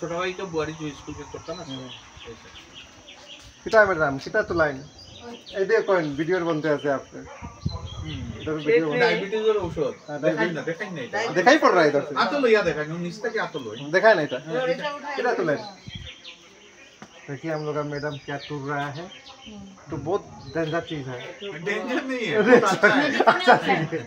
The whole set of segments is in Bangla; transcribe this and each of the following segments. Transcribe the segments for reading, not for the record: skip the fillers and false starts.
छोटा भाई तो बुआरी जो स्कूल में पढ़ता ना কিটা ম্যাডাম কিটা তো লাইন এই দিয়ে কোন ভিডিওর বন্ধ আছে আপনার এটা ভিডিও डायबिटीज और औषध देखाई नहीं দেখাই পড় रहा है इधर से आतो लो या देखाई निस्ता के आतो लो देखा नहीं था किटा तो लाइन देखिए हम लोग का मैडम क्या टूर रहा है तो बहुत डेंजर चीज है डेंजर नहीं है बहुत अच्छा है अच्छा चीज है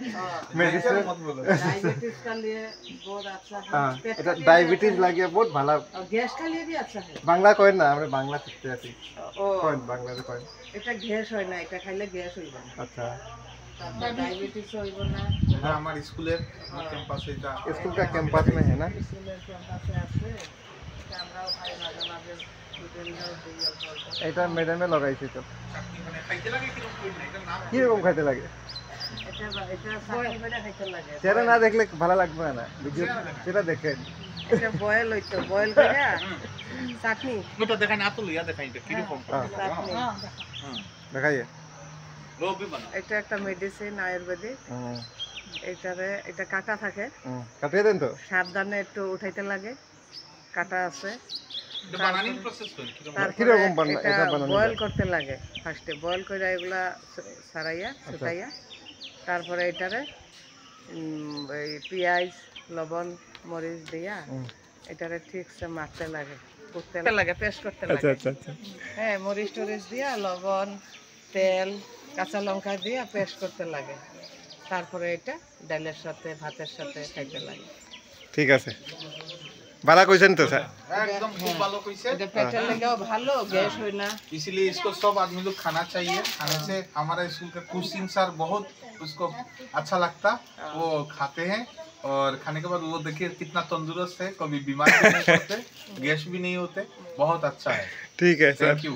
मेडिसिन मत बोलो डायबिटीज का लिए बहुत अच्छा है हाँ এটা ডায়াবেটিস লাগে বহুত ভালো और गैस का लिए भी अच्छा है বাংলা কই না আমরা বাংলা শিখতে আছি ও কই বাংলাতে কই এটা গ্যাস হয় না এটা খাইলে গ্যাস হইব না আচ্ছা डायबिटीज হইব না এটা আমার স্কুলের ক্যাম্পাসে এটা स्कूल का कैंपस में है ना স্কুলের ক্যাম্পাসে আছে এটা আমরাও খাই মাঝে মাঝে স্টুডেন্টরাও দিই অল্প এটা ম্যাডামে লাগাইছে তো চাটনি মানে খাইতে লাগে কি রকম এটা নাম কি রকম খাইতে লাগে এটা সাকি করে খাইতে লাগে চেহারা না দেখলে ভালো লাগবে না ভিডিও সেটা দেখেন এটা বয়েল হইতো বয়েল করে চাটনি ওটা দেখাই না আতো লো ইয়া দেখাই এটা কি রকম চাটনি দেখাইয়ে वो भी बना এটা একটা মেডিসিন আয়ুর্বেদিক এটা কাটা থাকে কাটিয়ে দেন তো সাবধানে একটু উঠাইতে লাগে কাটা আছে এটা বানানির প্রসেস কোন কি রকম কি রকম বানানো এটা এটা বানানো বয়েল করতে লাগে ফার্স্টে বয়েল করে এগুলা সারাইয়া শুকাইয়া তারপরে এটারে এই পেঁয়াজ লবণ মরিচ দিয়া এটারে ঠিকসে মাখতে লাগে করতে লাগে পেস্ট করতে লাগে আচ্ছা আচ্ছা আচ্ছা হ্যাঁ মরিচ টরিচ দিয়া লবণ তেল কাঁচা লঙ্কা দিয়া পেস্ট করতে লাগে তারপরে এটা ডালের সাথে ভাতের সাথে খাইতে লাগে ঠিক আছে ভালো কইছেন তো স্যার एकदम खूब ভালো কইছে এটা পেটের লাগেও ভালো গ্যাস হয় না इसलिए इसको सब आदमी लोग खाना चाहिए खाने से हमारे स्कूल के कुशिंग सर बहुत उसको अच्छा लगता वो खाते हैं और खाने के बाद वो देखिए कितना तंदुरुस्त है कभी बीमार भी नहीं पड़ते गैस भी नहीं होते बहुत अच्छा है ठीक है सर थैंक यू